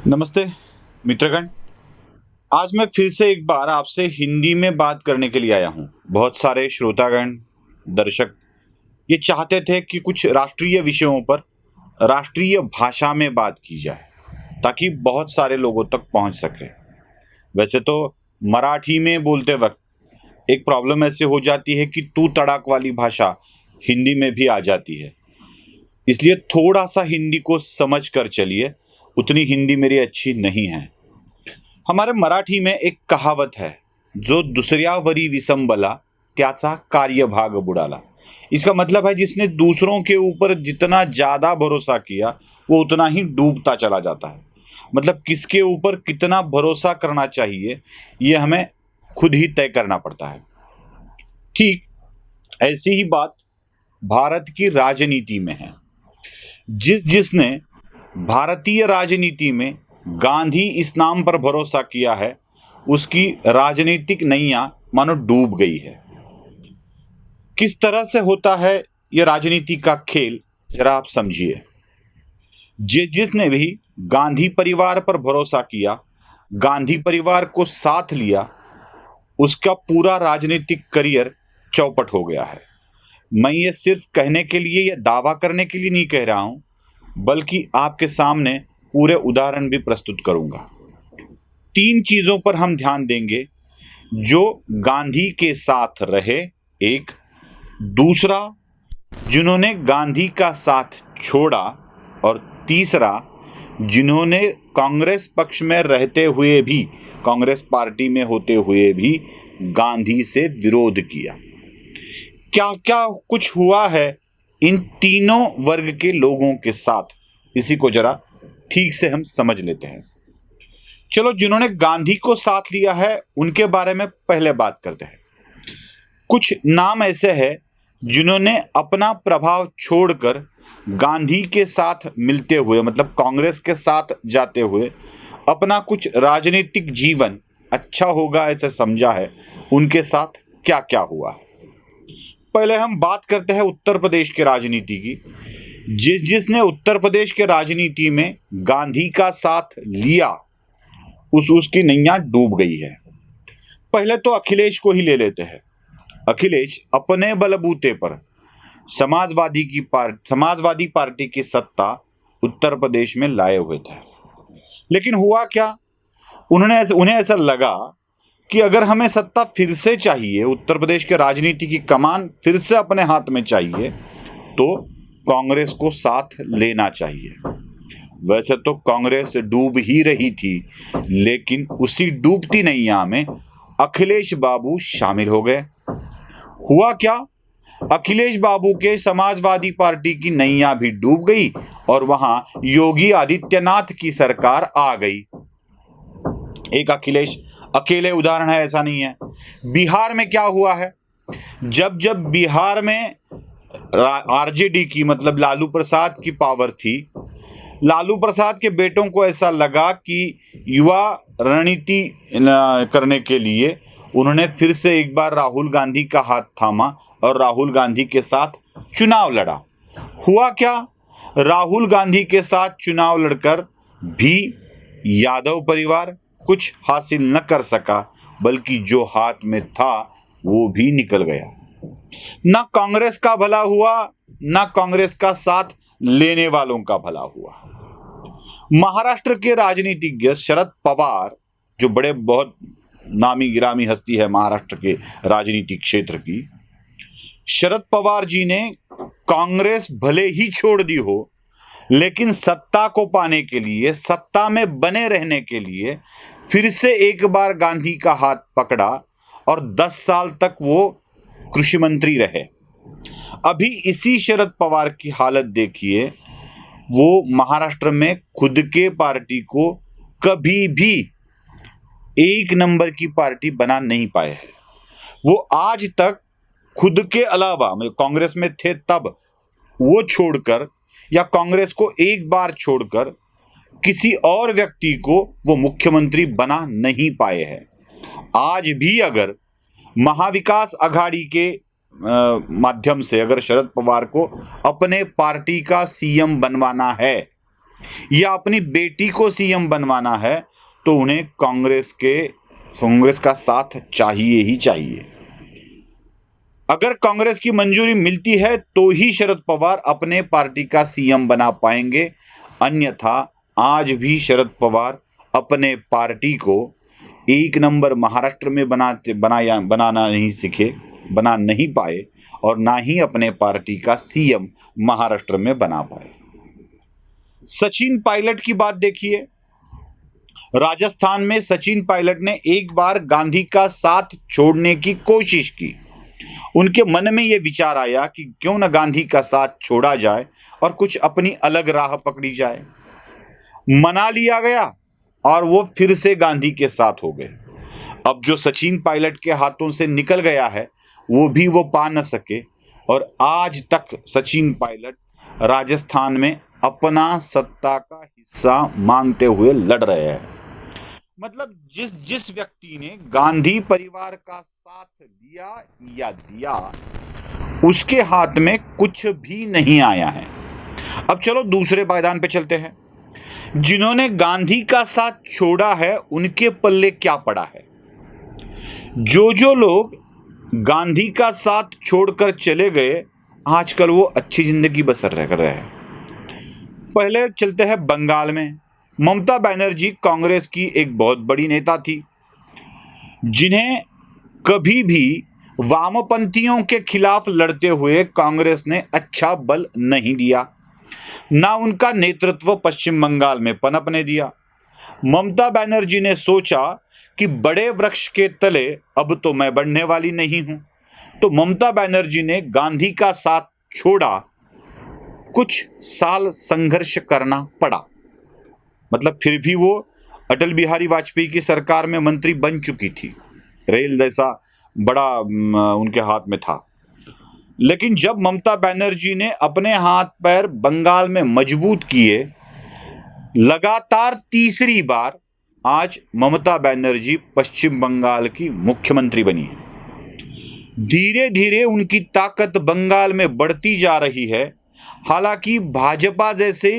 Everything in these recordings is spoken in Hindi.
नमस्ते मित्रगण। आज मैं फिर से एक बार आपसे हिंदी में बात करने के लिए आया हूँ। बहुत सारे श्रोतागण, दर्शक ये चाहते थे कि कुछ राष्ट्रीय विषयों पर राष्ट्रीय भाषा में बात की जाए ताकि बहुत सारे लोगों तक पहुँच सके। वैसे तो मराठी में बोलते वक्त एक प्रॉब्लम ऐसे हो जाती है कि तू तड़ाक वाली भाषा हिंदी में भी आ जाती है, इसलिए थोड़ा सा हिंदी को समझ कर चलिए। उतनी हिंदी मेरी अच्छी नहीं है। हमारे मराठी में एक कहावत है, जो दुसऱ्यावरी विसंबला त्याचा कार्यभाग बुडाला। इसका मतलब है जिसने दूसरों के ऊपर जितना ज्यादा भरोसा किया वो उतना ही डूबता चला जाता है। मतलब किसके ऊपर कितना भरोसा करना चाहिए ये हमें खुद ही तय करना पड़ता है। ठीक ऐसी ही बात भारत की राजनीति में है। जिसने भारतीय राजनीति में गांधी इस नाम पर भरोसा किया है, उसकी राजनीतिक नैया मानो डूब गई है। किस तरह से होता है यह राजनीति का खेल, जरा आप समझिए। जिसने भी गांधी परिवार पर भरोसा किया, गांधी परिवार को साथ लिया, उसका पूरा राजनीतिक करियर चौपट हो गया है। मैं ये सिर्फ कहने के लिए या दावा करने के लिए नहीं कह रहा हूं, बल्कि आपके सामने पूरे उदाहरण भी प्रस्तुत करूंगा। 3 चीजों पर हम ध्यान देंगे जो गांधी के साथ रहे। एक, दूसरा जिन्होंने गांधी का साथ छोड़ा, और तीसरा जिन्होंने कांग्रेस पक्ष में रहते हुए भी, कांग्रेस पार्टी में होते हुए भी गांधी से विरोध किया। क्या क्या कुछ हुआ है इन तीनों वर्ग के लोगों के साथ, इसी को जरा ठीक से हम समझ लेते हैं। चलो, जिन्होंने गांधी को साथ लिया है उनके बारे में पहले बात करते हैं। कुछ नाम ऐसे हैं जिन्होंने अपना प्रभाव छोड़कर गांधी के साथ मिलते हुए, मतलब कांग्रेस के साथ जाते हुए, अपना कुछ राजनीतिक जीवन अच्छा होगा ऐसा समझा है। उनके साथ क्या क्या हुआ है। पहले हम बात करते हैं उत्तर प्रदेश के राजनीति की। जिसने उत्तर प्रदेश के राजनीति में गांधी का साथ लिया, उसकी नैया डूब गई है। पहले तो अखिलेश को ही ले लेते हैं। अखिलेश अपने बलबूते पर समाजवादी पार्टी की सत्ता उत्तर प्रदेश में लाए हुए थे। लेकिन हुआ क्या, उन्हें ऐसा लगा कि अगर हमें सत्ता फिर से चाहिए, उत्तर प्रदेश के राजनीति की कमान फिर से अपने हाथ में चाहिए, तो कांग्रेस को साथ लेना चाहिए। वैसे तो कांग्रेस डूब ही रही थी, लेकिन उसी डूबती नैया में अखिलेश बाबू शामिल हो गए। हुआ क्या, अखिलेश बाबू के समाजवादी पार्टी की नैया भी डूब गई और वहां योगी आदित्यनाथ की सरकार आ गई। एक अखिलेश अकेले उदाहरण है, ऐसा नहीं है। बिहार में क्या हुआ है, जब बिहार में आरजेडी की, मतलब लालू प्रसाद की पावर थी, लालू प्रसाद के बेटों को ऐसा लगा कि युवा रणनीति करने के लिए उन्होंने फिर से एक बार राहुल गांधी का हाथ थामा और राहुल गांधी के साथ चुनाव लड़ा। हुआ क्या, राहुल गांधी के साथ चुनाव लड़कर भी यादव परिवार कुछ हासिल न कर सका, बल्कि जो हाथ में था वो भी निकल गया। ना कांग्रेस का भला हुआ, ना कांग्रेस का साथ लेने वालों का भला हुआ। महाराष्ट्र के राजनीतिज्ञ शरद पवार, जो बहुत नामी गिरामी हस्ती है महाराष्ट्र के राजनीतिक क्षेत्र की, शरद पवार जी ने कांग्रेस भले ही छोड़ दी हो, लेकिन सत्ता को पाने के लिए, सत्ता में बने रहने के लिए फिर से एक बार गांधी का हाथ पकड़ा और 10 साल तक वो कृषि मंत्री रहे। अभी इसी शरद पवार की हालत देखिए, वो महाराष्ट्र में खुद के पार्टी को कभी भी 1 नंबर की पार्टी बना नहीं पाए हैं। वो आज तक खुद के अलावा, कांग्रेस में थे तब, वो छोड़कर या कांग्रेस को एक बार छोड़कर किसी और व्यक्ति को वो मुख्यमंत्री बना नहीं पाए हैं। आज भी अगर महाविकास आघाड़ी के माध्यम से अगर शरद पवार को अपने पार्टी का सीएम बनवाना है, या अपनी बेटी को सीएम बनवाना है तो उन्हें कांग्रेस का साथ चाहिए ही चाहिए। अगर कांग्रेस की मंजूरी मिलती है तो ही शरद पवार अपने पार्टी का सीएम बना पाएंगे, अन्यथा आज भी शरद पवार अपने पार्टी को एक नंबर महाराष्ट्र में बनाना नहीं सीखे, बना नहीं पाए और ना ही अपने पार्टी का सीएम महाराष्ट्र में बना पाए। सचिन पायलट की बात देखिए। राजस्थान में सचिन पायलट ने एक बार गांधी का साथ छोड़ने की कोशिश की। उनके मन में यह विचार आया कि क्यों न गांधी का साथ छोड़ा जाए और कुछ अपनी अलग राह पकड़ी जाए। मना लिया गया और वो फिर से गांधी के साथ हो गए। अब जो सचिन पायलट के हाथों से निकल गया है वो भी वो पा न सके और आज तक सचिन पायलट राजस्थान में अपना सत्ता का हिस्सा मांगते हुए लड़ रहे हैं। मतलब जिस व्यक्ति ने गांधी परिवार का साथ लिया या दिया उसके हाथ में कुछ भी नहीं आया है। अब चलो दूसरे पायदान पे चलते हैं। जिन्होंने गांधी का साथ छोड़ा है उनके पल्ले क्या पड़ा है। जो लोग गांधी का साथ छोड़कर चले गए आजकल वो अच्छी जिंदगी बसर कर रहे हैं। पहले चलते हैं बंगाल में। ममता बनर्जी कांग्रेस की एक बहुत बड़ी नेता थी, जिन्हें कभी भी वामपंथियों के खिलाफ लड़ते हुए कांग्रेस ने अच्छा बल नहीं दिया, ना उनका नेतृत्व पश्चिम बंगाल में पनपने दिया। ममता बनर्जी ने सोचा कि बड़े वृक्ष के तले अब तो मैं बढ़ने वाली नहीं हूं, तो ममता बनर्जी ने गांधी का साथ छोड़ा। कुछ साल संघर्ष करना पड़ा, मतलब फिर भी वो अटल बिहारी वाजपेयी की सरकार में मंत्री बन चुकी थी, रेल जैसा बड़ा उनके हाथ में था। लेकिन जब ममता बनर्जी ने अपने हाथ पैर बंगाल में मजबूत किए, लगातार तीसरी बार आज ममता बनर्जी पश्चिम बंगाल की मुख्यमंत्री बनी है। धीरे धीरे उनकी ताकत बंगाल में बढ़ती जा रही है। हालांकि भाजपा जैसे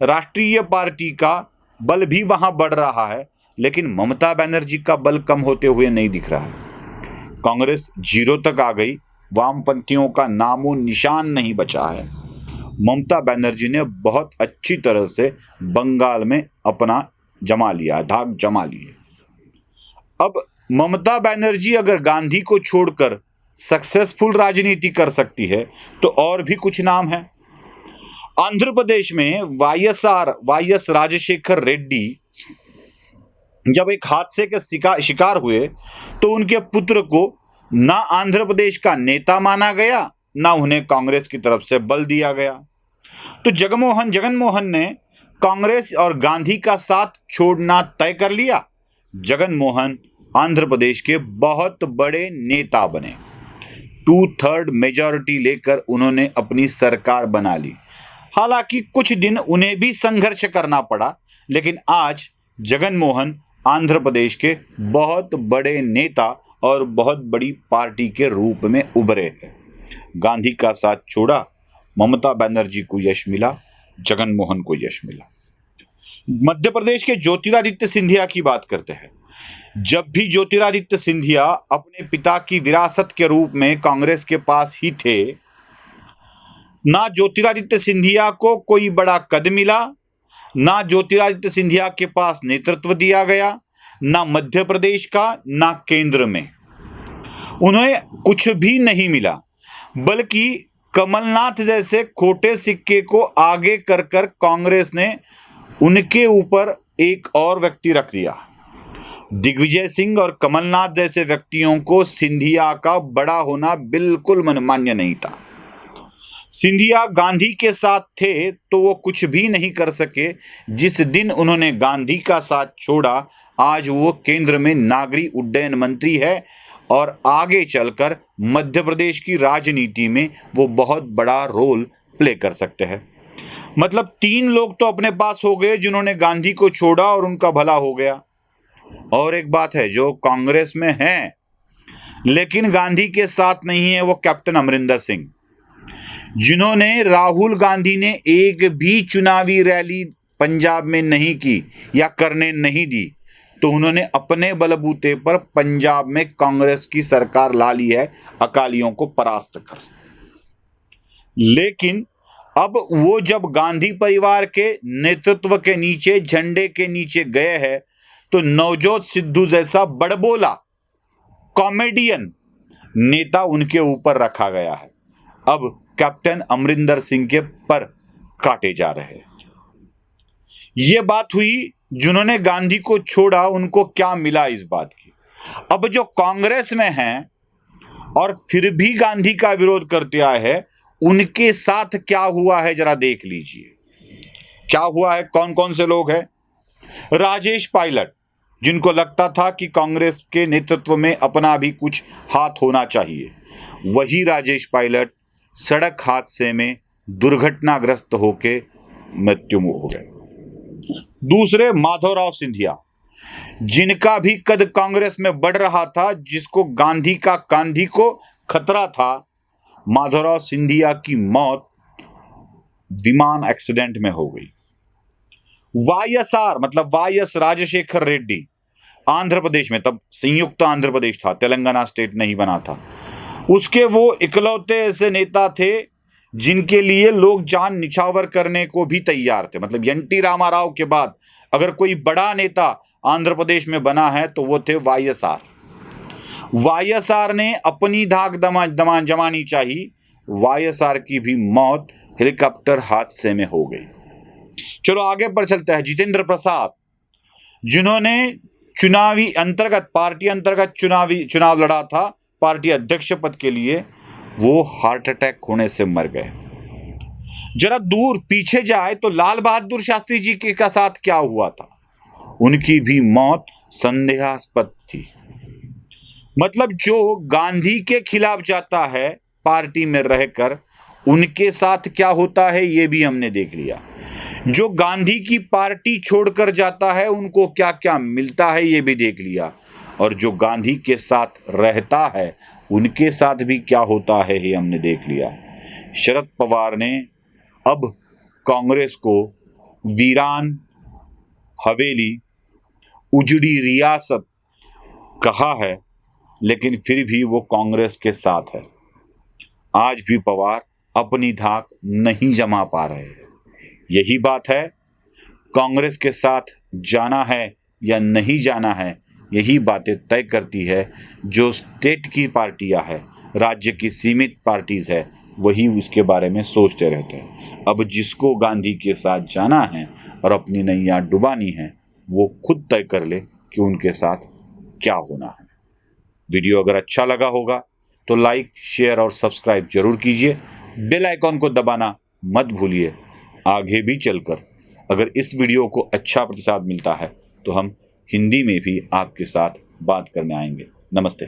राष्ट्रीय पार्टी का बल भी वहां बढ़ रहा है, लेकिन ममता बनर्जी का बल कम होते हुए नहीं दिख रहा है। कांग्रेस 0 तक आ गई, वामपंथियों का नामो निशान नहीं बचा है। ममता बनर्जी ने बहुत अच्छी तरह से बंगाल में अपना धाक जमा लिए। अब ममता बनर्जी अगर गांधी को छोड़कर सक्सेसफुल राजनीति कर सकती है तो और भी कुछ नाम है। आंध्र प्रदेश में वाईएस राजशेखर रेड्डी जब एक हादसे के शिकार हुए तो उनके पुत्र को ना आंध्र प्रदेश का नेता माना गया, ना उन्हें कांग्रेस की तरफ से बल दिया गया। तो जगन मोहन ने कांग्रेस और गांधी का साथ छोड़ना तय कर लिया। जगन मोहन आंध्र प्रदेश के बहुत बड़े नेता बने। 2/3 मेजॉरिटी लेकर उन्होंने अपनी सरकार बना ली। हालांकि कुछ दिन उन्हें भी संघर्ष करना पड़ा, लेकिन आज जगन मोहन आंध्र प्रदेश के बहुत बड़े नेता और बहुत बड़ी पार्टी के रूप में उभरे हैं। गांधी का साथ छोड़ा, ममता बनर्जी को यश मिला, जगन मोहन को यश मिला। मध्य प्रदेश के ज्योतिरादित्य सिंधिया की बात करते हैं। जब भी ज्योतिरादित्य सिंधिया अपने पिता की विरासत के रूप में कांग्रेस के पास ही थे, ना ज्योतिरादित्य सिंधिया को कोई बड़ा कद मिला, ना ज्योतिरादित्य सिंधिया के पास नेतृत्व दिया गया, ना मध्य प्रदेश का, ना केंद्र में। उन्हें कुछ भी नहीं मिला, बल्कि कमलनाथ जैसे खोटे सिक्के को आगे कर कांग्रेस ने उनके ऊपर एक और व्यक्ति रख दिया। दिग्विजय सिंह और कमलनाथ जैसे व्यक्तियों को सिंधिया का बड़ा होना बिल्कुल मनमान्य नहीं था। सिंधिया गांधी के साथ थे तो वो कुछ भी नहीं कर सके। जिस दिन उन्होंने गांधी का साथ छोड़ा, आज वो केंद्र में नागरिक उड्डयन मंत्री है और आगे चलकर मध्य प्रदेश की राजनीति में वो बहुत बड़ा रोल प्ले कर सकते हैं। मतलब 3 लोग तो अपने पास हो गए जिन्होंने गांधी को छोड़ा और उनका भला हो गया। और एक बात है, जो कांग्रेस में है लेकिन गांधी के साथ नहीं है, वो कैप्टन अमरिंदर सिंह, जिन्होंने राहुल गांधी ने एक भी चुनावी रैली पंजाब में नहीं की या करने नहीं दी, तो उन्होंने अपने बलबूते पर पंजाब में कांग्रेस की सरकार ला ली है अकालियों को परास्त कर। लेकिन अब वो जब गांधी परिवार के नेतृत्व के नीचे, झंडे के नीचे गए हैं, तो नवजोत सिद्धू जैसा बड़बोला कॉमेडियन नेता उनके ऊपर रखा गया है। अब कैप्टन अमरिंदर सिंह के पर काटे जा रहे हैं। यह बात हुई, जिन्होंने गांधी को छोड़ा उनको क्या मिला इस बात की। अब जो कांग्रेस में हैं और फिर भी गांधी का विरोध करते आए हैं, उनके साथ क्या हुआ है जरा देख लीजिए। क्या हुआ है, कौन कौन से लोग हैं। राजेश पायलट, जिनको लगता था कि कांग्रेस के नेतृत्व में अपना भी कुछ हाथ होना चाहिए, वही राजेश पायलट सड़क हादसे में दुर्घटनाग्रस्त होके मृत्यु हो गए। दूसरे माधवराव सिंधिया, जिनका भी कद कांग्रेस में बढ़ रहा था, जिसको गांधी को खतरा था, माधवराव सिंधिया की मौत विमान एक्सीडेंट में हो गई। वाईएसआर मतलब वाईएस राजशेखर रेड्डी, आंध्र प्रदेश में, तब संयुक्त आंध्र प्रदेश था, तेलंगाना स्टेट नहीं बना था, उसके वो इकलौते ऐसे नेता थे जिनके लिए लोग जान निछावर करने को भी तैयार थे। मतलब एनटी रामाराव के बाद अगर कोई बड़ा नेता आंध्र प्रदेश में बना है तो वो थे वाईएसआर। वाईएसआर ने अपनी धाक जमानी चाहिए, वाईएसआर की भी मौत हेलीकॉप्टर हादसे में हो गई। चलो आगे बढ़ चलता है। जितेंद्र प्रसाद, जिन्होंने पार्टी अंतर्गत चुनाव लड़ा था पार्टी अध्यक्ष पद के लिए, वो हार्ट अटैक होने से मर गए। जरा दूर पीछे जाए तो लाल बहादुर शास्त्री जी के साथ क्या हुआ था, उनकी भी मौत संदेहास्पद थी। मतलब जो गांधी के खिलाफ जाता है पार्टी में रहकर, उनके साथ क्या होता है ये भी हमने देख लिया। जो गांधी की पार्टी छोड़कर जाता है उनको क्या क्या मिलता है ये भी देख लिया, और जो गांधी के साथ रहता है उनके साथ भी क्या होता है ये हमने देख लिया। शरद पवार ने अब कांग्रेस को वीरान हवेली, उजड़ी रियासत कहा है, लेकिन फिर भी वो कांग्रेस के साथ है। आज भी पवार अपनी धाक नहीं जमा पा रहे हैं। यही बात है, कांग्रेस के साथ जाना है या नहीं जाना है, यही बातें तय करती है। जो स्टेट की पार्टियां है, राज्य की सीमित पार्टीज है, वही उसके बारे में सोचते रहते हैं। अब जिसको गांधी के साथ जाना है और अपनी नैया डुबानी है, वो खुद तय कर ले कि उनके साथ क्या होना है। वीडियो अगर अच्छा लगा होगा तो लाइक, शेयर और सब्सक्राइब जरूर कीजिए। बेल आइकॉन को दबाना मत भूलिए। आगे भी चलकर अगर इस वीडियो को अच्छा प्रतिसाद मिलता है तो हम हिंदी में भी आपके साथ बात करने आएंगे। नमस्ते।